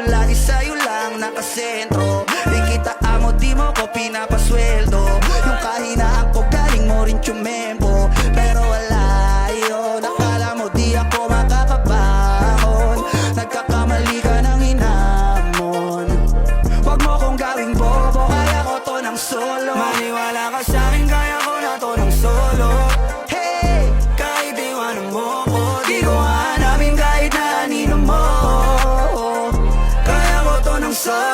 lagi sa'yo lang nakasentro. Di kita amo, di mo ko pinapasweldo. Yung kahinaan ko galing mo rin tumempo. Pero wala yun, akala mo di ako makakabahon. Nagkakamali ka ng hinamon. Wag mo kong gawing bobo, kaya ko to ng solo. Maniwala ka sa'kin, kaya ko na to ng solo. Hey, kahit iwanan mo ko, di ko hanapin kahit na anino mo. Kaya ko to ng solo.